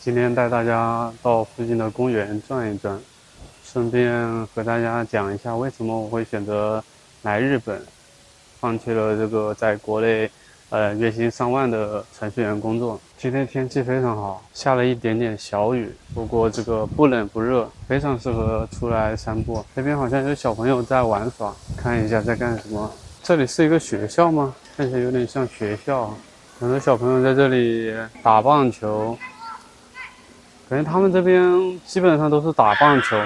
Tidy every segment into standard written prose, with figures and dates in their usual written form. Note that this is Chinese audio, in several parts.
今天带大家到附近的公园转一转，顺便和大家讲一下为什么我会选择来日本，放弃了这个在国内月薪上万的程序员工作。今天天气非常好，下了一点点小雨，不过这个不冷不热，非常适合出来散步。这边好像有小朋友在玩耍，看一下在干什么。这里是一个学校吗？看起来有点像学校，很多小朋友在这里打棒球。感觉他们这边基本上都是打棒球、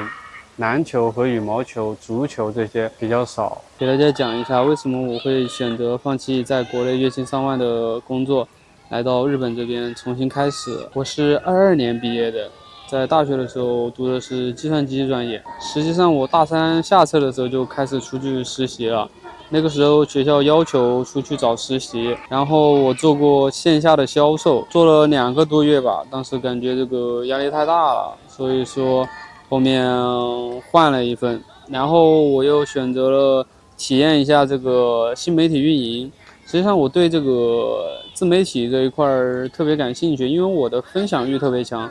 篮球和羽毛球、足球这些比较少。给大家讲一下为什么我会选择放弃在国内月薪上万的工作，来到日本这边重新开始。我是22年毕业的，在大学的时候读的是计算机专业。实际上我大三下册的时候就开始出去实习了。那个时候学校要求出去找实习，然后我做过线下的销售，做了2个多月吧。当时感觉这个压力太大了，所以说后面换了一份，然后我又选择了体验一下这个新媒体运营。实际上我对这个自媒体这一块特别感兴趣，因为我的分享欲特别强。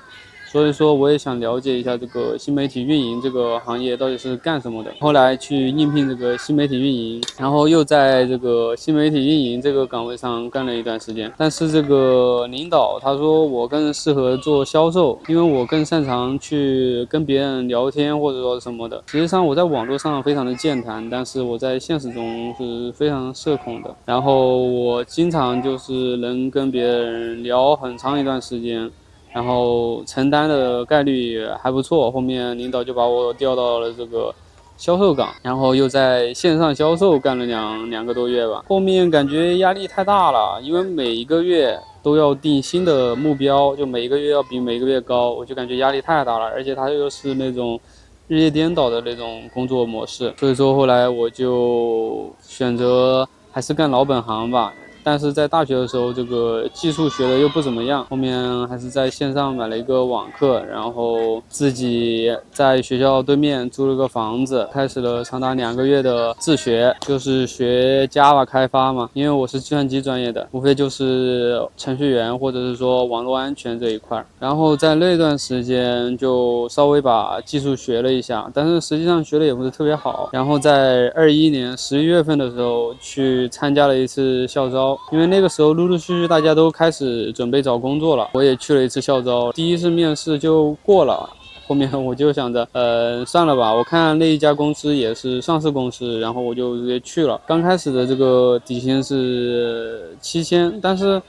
所以说我也想了解一下这个新媒体运营这个行业到底是干什么的。后来去应聘这个新媒体运营，然后又在这个新媒体运营这个岗位上干了一段时间。但是这个领导他说我更适合做销售，因为我更擅长去跟别人聊天或者说什么的。实际上我在网络上非常的健谈，但是我在现实中是非常社恐的。然后我经常就是能跟别人聊很长一段时间。然后承担的概率还不错，后面领导就把我调到了这个销售岗，然后又在线上销售干了两个多月吧。后面感觉压力太大了，因为每一个月都要定新的目标，就每一个月要比每一个月高，我就感觉压力太大了，而且它又是那种日夜颠倒的那种工作模式，所以说后来我就选择还是干老本行吧。但是在大学的时候，这个技术学的又不怎么样，后面还是在线上买了一个网课，然后自己在学校对面租了个房子，开始了长达2个月的自学，就是学 Java 开发嘛。因为我是计算机专业的，无非就是程序员或者是说网络安全这一块。然后在那段时间就稍微把技术学了一下，但是实际上学的也不是特别好。然后在21年11月份的时候去参加了一次校招。因为那个时候陆陆续续大家都开始准备找工作了，我也去了一次校招，第一次面试就过了。后面我就想着，算了吧，我看那一家公司也是上市公司，然后我就直接去了。刚开始的这个底薪是7000，但是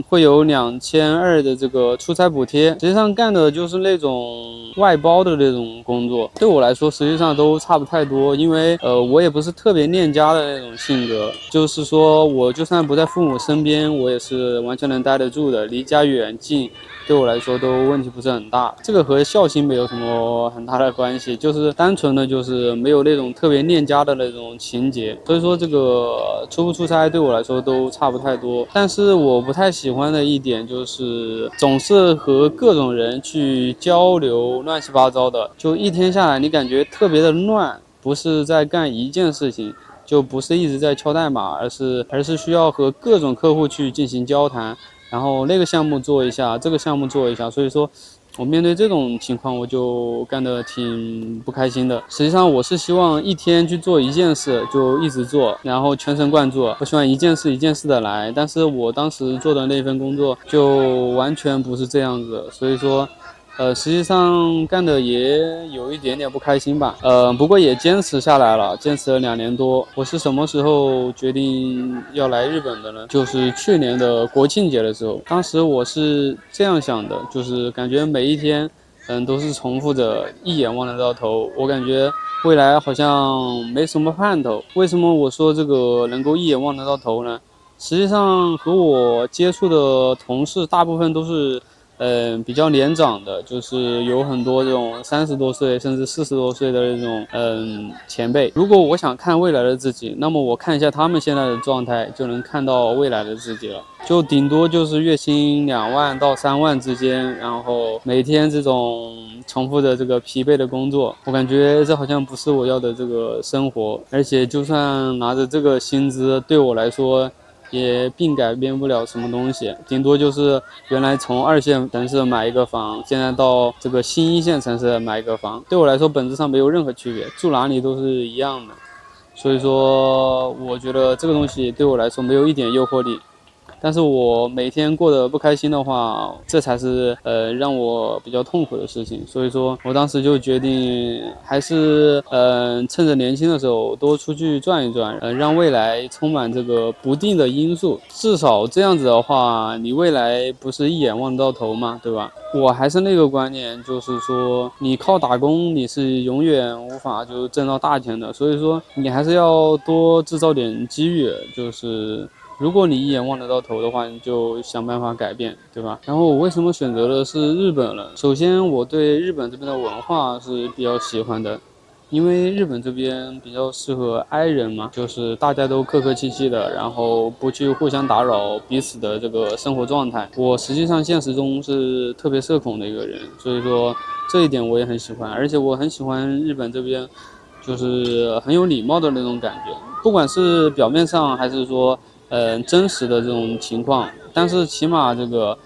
会有2200的这个出差补贴。实际上干的就是那种外包的那种工作，对我来说实际上都差不太多，因为我也不是特别恋家的那种性格，就是说我就算不在父母身边，我也是完全能待得住的，离家远近对我来说都问题不是很大。这个和孝心没有什么很大的关系，就是单纯的就是没有那种特别恋家的那种情节。所以说这个出不出差对我来说都差不太多。但是我不太喜欢的一点就是总是和各种人去交流，乱七八糟的，就一天下来你感觉特别的乱，不是在干一件事情，就不是一直在敲代码，而是需要和各种客户去进行交谈，然后那个项目做一下，这个项目做一下。所以说我面对这种情况我就干得挺不开心的。实际上我是希望一天去做一件事就一直做，然后全神贯注，我希望一件事一件事的来。但是我当时做的那份工作就完全不是这样子，所以说实际上干的也有一点点不开心吧，不过也坚持下来了，坚持了2年多。我是什么时候决定要来日本的呢？就是去年的国庆节的时候，当时我是这样想的，就是感觉每一天，都是重复着一眼望得到头，我感觉未来好像没什么盼头。为什么我说这个能够一眼望得到头呢？实际上和我接触的同事大部分都是比较年长的，就是有很多这种30多岁甚至40多岁的那种前辈。如果我想看未来的自己，那么我看一下他们现在的状态，就能看到未来的自己了。就顶多就是月薪2万到3万之间，然后每天这种重复的这个疲惫的工作，我感觉这好像不是我要的这个生活。而且就算拿着这个薪资，对我来说也并改变不了什么东西，顶多就是原来从2线城市买一个房，现在到这个新1线城市买一个房，对我来说本质上没有任何区别，住哪里都是一样的。所以说，我觉得这个东西对我来说没有一点诱惑力。但是我每天过得不开心的话，这才是让我比较痛苦的事情。所以说我当时就决定，还是趁着年轻的时候多出去转一转，让未来充满这个不定的因素。至少这样子的话，你未来不是一眼望到头嘛，对吧？我还是那个观念，就是说你靠打工你是永远无法就挣到大钱的。所以说你还是要多制造点机遇，就是如果你一眼望得到头的话，你就想办法改变，对吧？然后我为什么选择的是日本呢？首先，我对日本这边的文化是比较喜欢的，因为日本这边比较适合 I 人嘛，就是大家都客客气气的，然后不去互相打扰彼此的这个生活状态。我实际上现实中是特别社恐的一个人，所以说这一点我也很喜欢，而且我很喜欢日本这边就是很有礼貌的那种感觉，不管是表面上还是说真实的这种情况，但是起码这个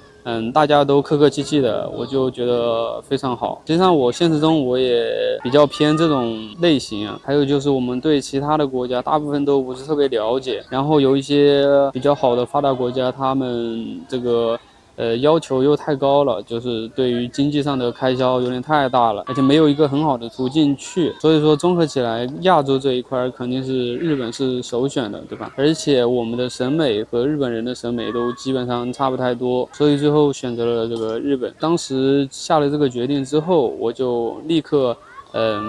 大家都客客气气的，我就觉得非常好。实际上我现实中我也比较偏这种类型啊。还有就是我们对其他的国家大部分都不是特别了解，然后有一些比较好的发达国家，他们这个要求又太高了，就是对于经济上的开销有点太大了，而且没有一个很好的途径去。所以说综合起来，亚洲这一块肯定是日本是首选的，对吧？而且我们的审美和日本人的审美都基本上差不太多，所以最后选择了这个日本。当时下了这个决定之后，我就立刻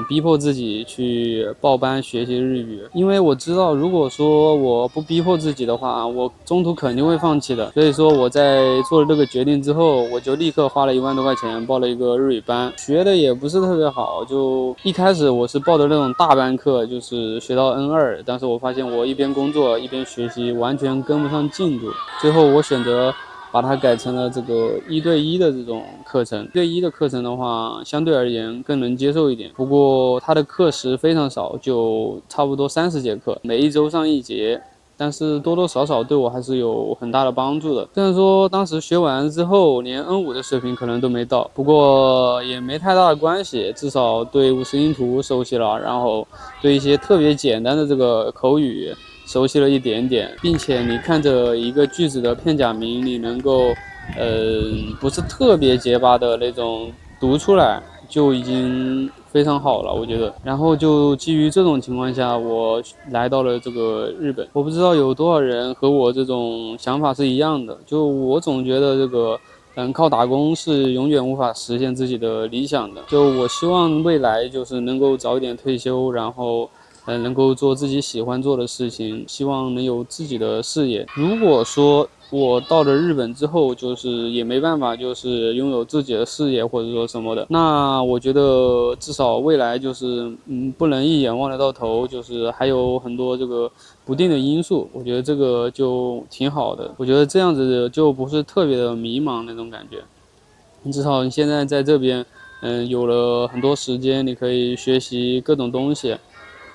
逼迫自己去报班学习日语，因为我知道如果说我不逼迫自己的话，我中途肯定会放弃的。所以说我在做了这个决定之后，我就立刻花了1万多块钱报了一个日语班，学的也不是特别好，就一开始我是报的那种大班课，就是学到 N2，但是我发现我一边工作一边学习，完全跟不上进度。最后我选择把它改成了这个1对1的这种课程。1对1的课程的话，相对而言更能接受一点。不过它的课时非常少，就差不多30节课，每一周上1节。但是多多少少对我还是有很大的帮助的。虽然说当时学完之后连 N5 的水平可能都没到，不过也没太大的关系，至少对50音图熟悉了，然后对一些特别简单的这个口语熟悉了一点点，并且你看着一个句子的片假名，你能够不是特别结巴的那种读出来，就已经非常好了，我觉得。然后就基于这种情况下，我来到了这个日本。我不知道有多少人和我这种想法是一样的，就我总觉得这个靠打工是永远无法实现自己的理想的。就我希望未来就是能够早一点退休，然后能够做自己喜欢做的事情，希望能有自己的事业。如果说我到了日本之后，就是也没办法，就是拥有自己的事业或者说什么的，那我觉得至少未来就是不能一眼望得到头，就是还有很多这个不定的因素，我觉得这个就挺好的。我觉得这样子就不是特别的迷茫那种感觉。至少你现在在这边有了很多时间，你可以学习各种东西。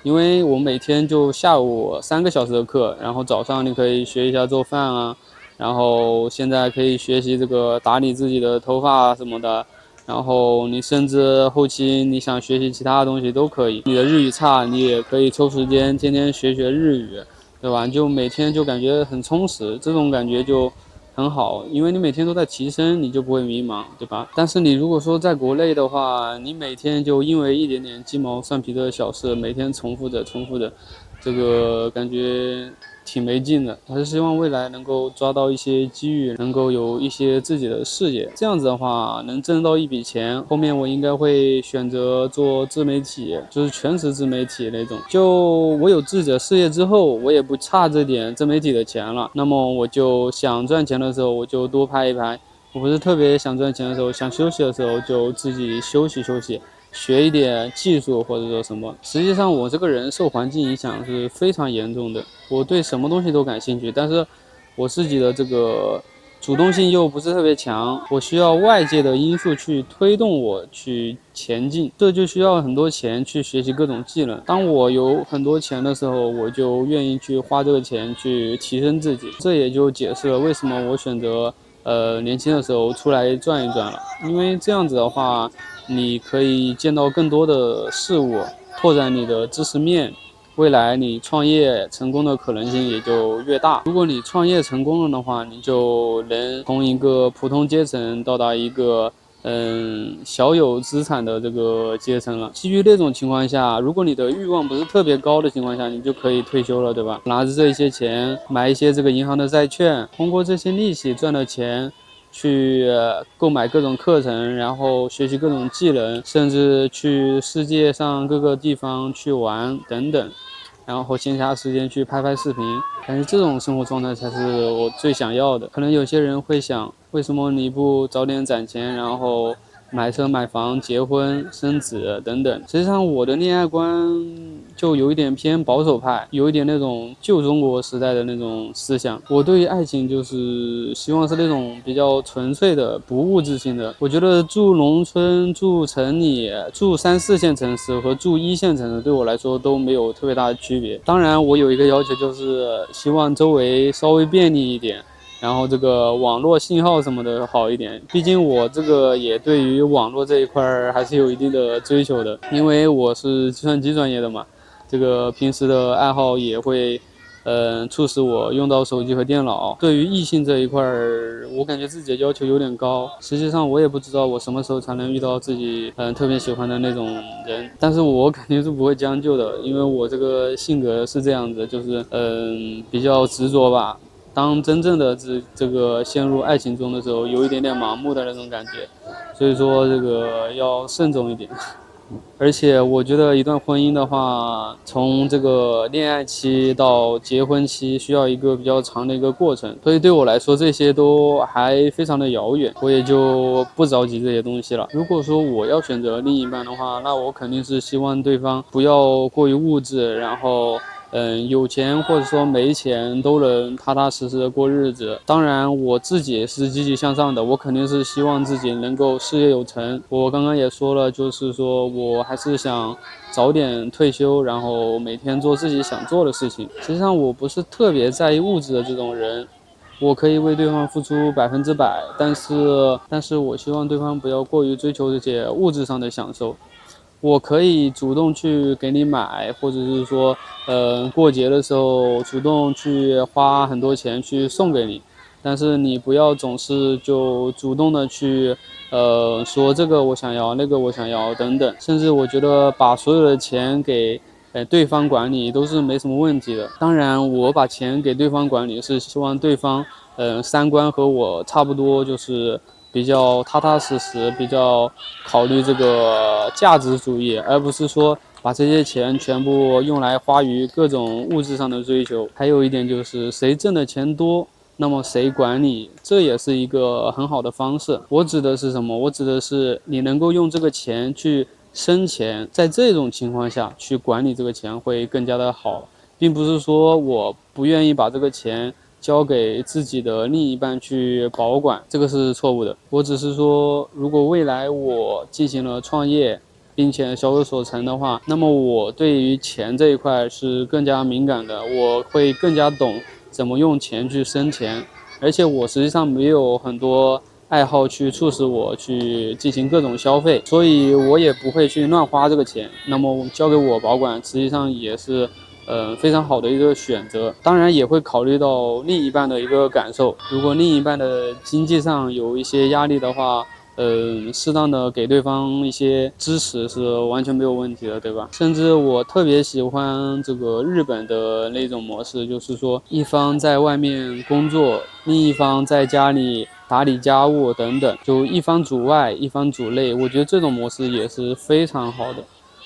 因为我每天就下午3个小时的课，然后早上你可以学一下做饭啊，然后现在可以学习这个打理自己的头发什么的，然后你甚至后期你想学习其他的东西都可以。你的日语差，你也可以抽时间天天学学日语，对吧？就每天就感觉很充实，这种感觉就很好，因为你每天都在提升，你就不会迷茫，对吧？但是你如果说在国内的话，你每天就因为一点点鸡毛蒜皮的小事，每天重复着，这个感觉挺没劲的。还是希望未来能够抓到一些机遇，能够有一些自己的事业，这样子的话能挣到一笔钱，后面我应该会选择做自媒体，就是全职自媒体那种。就我有自己的事业之后，我也不差这点自媒体的钱了，那么我就想赚钱的时候我就多拍一拍，我不是特别想赚钱的时候，想休息的时候就自己休息休息，学一点技术或者说什么。实际上我这个人受环境影响是非常严重的，我对什么东西都感兴趣，但是我自己的这个主动性又不是特别强，我需要外界的因素去推动我去前进，这就需要很多钱去学习各种技能。当我有很多钱的时候，我就愿意去花这个钱去提升自己，这也就解释了为什么我选择年轻的时候出来转一转了。因为这样子的话，你可以见到更多的事物，拓展你的知识面，未来你创业成功的可能性也就越大。如果你创业成功了的话，你就能从一个普通阶层到达一个小有资产的这个阶层了。基于那种情况下，如果你的欲望不是特别高的情况下，你就可以退休了，对吧？拿着这些钱买一些这个银行的债券，通过这些利息赚的钱去购买各种课程，然后学习各种技能，甚至去世界上各个地方去玩等等，然后闲暇时间去拍拍视频。感觉这种生活状态才是我最想要的。可能有些人会想，为什么你不早点攒钱，然后买车买房结婚生子等等。实际上我的恋爱观就有一点偏保守派，有一点那种旧中国时代的那种思想。我对于爱情就是希望是那种比较纯粹的不物质性的。我觉得住农村住城里住3、4线城市和住1线城市对我来说都没有特别大的区别。当然我有一个要求，就是希望周围稍微便利一点，然后这个网络信号什么的好一点。毕竟我这个也对于网络这一块还是有一定的追求的，因为我是计算机专业的嘛，这个平时的爱好也会促使我用到手机和电脑。对于异性这一块我感觉自己的要求有点高。实际上我也不知道我什么时候才能遇到自己特别喜欢的那种人，但是我肯定是不会将就的，因为我这个性格是这样子，就是比较执着吧。当真正的这个陷入爱情中的时候，有一点点盲目的那种感觉，所以说这个要慎重一点。而且我觉得一段婚姻的话，从这个恋爱期到结婚期需要一个比较长的一个过程，所以对我来说这些都还非常的遥远，我也就不着急这些东西了。如果说我要选择另一半的话，那我肯定是希望对方不要过于物质，然后有钱或者说没钱都能踏踏实实的过日子。当然我自己也是积极向上的，我肯定是希望自己能够事业有成。我刚刚也说了，就是说我还是想早点退休，然后每天做自己想做的事情。实际上我不是特别在意物质的这种人，我可以为对方付出100%，但是我希望对方不要过于追求这些物质上的享受。我可以主动去给你买，或者是说，过节的时候主动去花很多钱去送给你，但是你不要总是就主动的去，说这个我想要，那个我想要等等，甚至我觉得把所有的钱给对方管理都是没什么问题的。当然，我把钱给对方管理是希望对方，三观和我差不多，就是比较踏踏实实，比较考虑这个价值主义，而不是说把这些钱全部用来花于各种物质上的追求。还有一点就是谁挣的钱多，那么谁管理，这也是一个很好的方式。我指的是什么？我指的是你能够用这个钱去生钱，在这种情况下去管理这个钱会更加的好，并不是说我不愿意把这个钱交给自己的另一半去保管，这个是错误的。我只是说，如果未来我进行了创业，并且小有所成的话，那么我对于钱这一块是更加敏感的，我会更加懂怎么用钱去生钱，而且我实际上没有很多爱好去促使我去进行各种消费，所以我也不会去乱花这个钱。那么交给我保管，实际上也是非常好的一个选择。当然也会考虑到另一半的一个感受，如果另一半的经济上有一些压力的话，适当的给对方一些支持是完全没有问题的，对吧？甚至我特别喜欢这个日本的那种模式，就是说一方在外面工作，另一方在家里打理家务等等，就一方主外，一方主内。我觉得这种模式也是非常好的。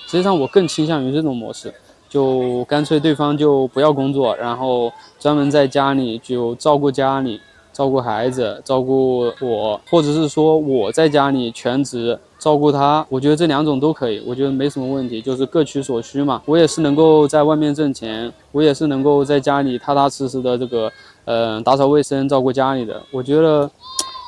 实际上我更倾向于这种模式，就干脆对方就不要工作，然后专门在家里就照顾家里，照顾孩子，照顾我，或者是说我在家里全职照顾他，我觉得这2种都可以，我觉得没什么问题，就是各取所需嘛。我也是能够在外面挣钱，我也是能够在家里踏踏实实的这个打扫卫生，照顾家里的，我觉得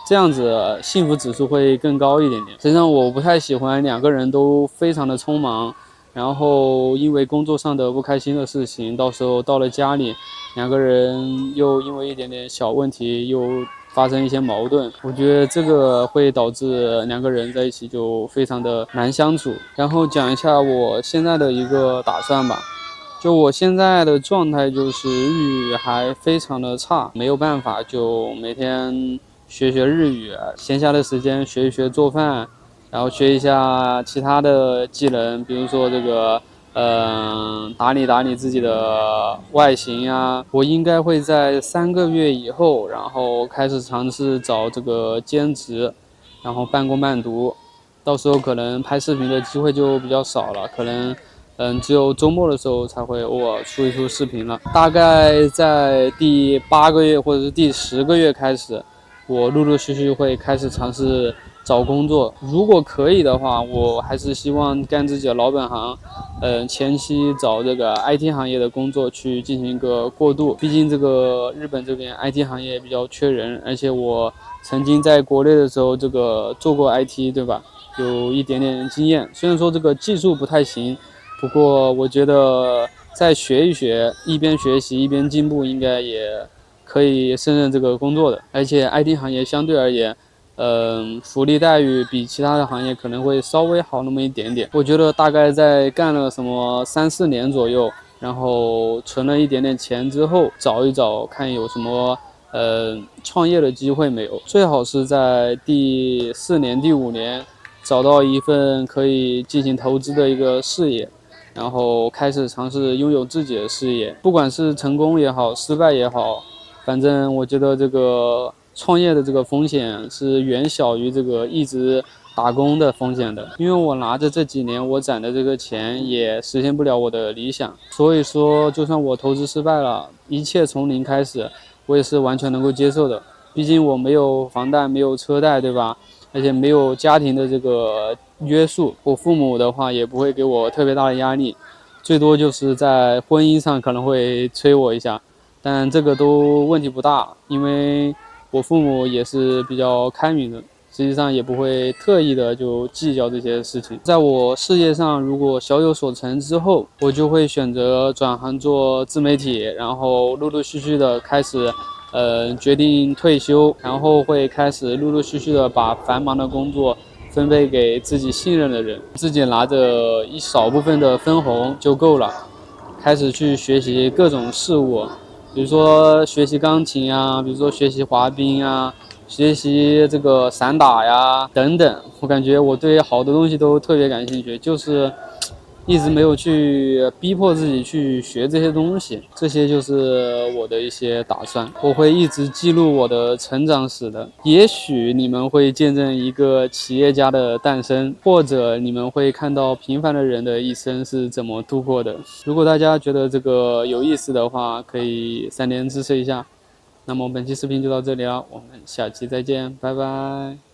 这样子幸福指数会更高一点点。实际上我不太喜欢2个人都非常的匆忙，然后因为工作上的不开心的事情，到时候到了家里2个人又因为一点点小问题又发生一些矛盾，我觉得这个会导致2个人在一起就非常的难相处。然后讲一下我现在的一个打算吧，就我现在的状态就是日语还非常的差，没有办法，就每天学学日语，闲暇的时间学一学做饭，然后学一下其他的技能，比如说这个打理自己的外形呀。我应该会在3个月以后，然后开始尝试找这个兼职，然后半工半读，到时候可能拍视频的机会就比较少了，可能只有周末的时候才会偶尔出一出视频了。大概在第8个月或者是第10个月开始，我陆陆续续会开始尝试找工作。如果可以的话，我还是希望干自己的老本行，前期找这个 IT 行业的工作去进行一个过渡。毕竟这个日本这边 IT 行业比较缺人，而且我曾经在国内的时候这个做过 IT， 对吧？有一点点经验，虽然说这个技术不太行，不过我觉得再学一学，一边学习一边进步，应该也可以胜任这个工作的。而且 IT 行业相对而言，福利待遇比其他的行业可能会稍微好那么一点点。我觉得大概在干了什么3、4年左右，然后存了一点点钱之后，找一找看有什么创业的机会没有。最好是在第4年、第5年找到一份可以进行投资的一个事业，然后开始尝试拥有自己的事业。不管是成功也好，失败也好，反正我觉得这个创业的这个风险是远小于这个一直打工的风险的。因为我拿着这几年我攒的这个钱也实现不了我的理想，所以说就算我投资失败了，一切从零开始，我也是完全能够接受的。毕竟我没有房贷，没有车贷，对吧？而且没有家庭的这个约束，我父母的话也不会给我特别大的压力，最多就是在婚姻上可能会催我一下，但这个都问题不大，因为我父母也是比较开明的，实际上也不会特意的就计较这些事情。在我事业上如果小有所成之后，我就会选择转行做自媒体，然后陆陆续续的开始决定退休，然后会开始陆陆续续的把繁忙的工作分配给自己信任的人，自己拿着一少部分的分红就够了，开始去学习各种事物，比如说学习钢琴呀，比如说学习滑冰呀，学习这个散打呀等等。我感觉我对好多东西都特别感兴趣，就是一直没有去逼迫自己去学这些东西。这些就是我的一些打算，我会一直记录我的成长史的。也许你们会见证一个企业家的诞生，或者你们会看到平凡的人的一生是怎么度过的。如果大家觉得这个有意思的话，可以3连支持一下。那么本期视频就到这里了，我们下期再见，拜拜。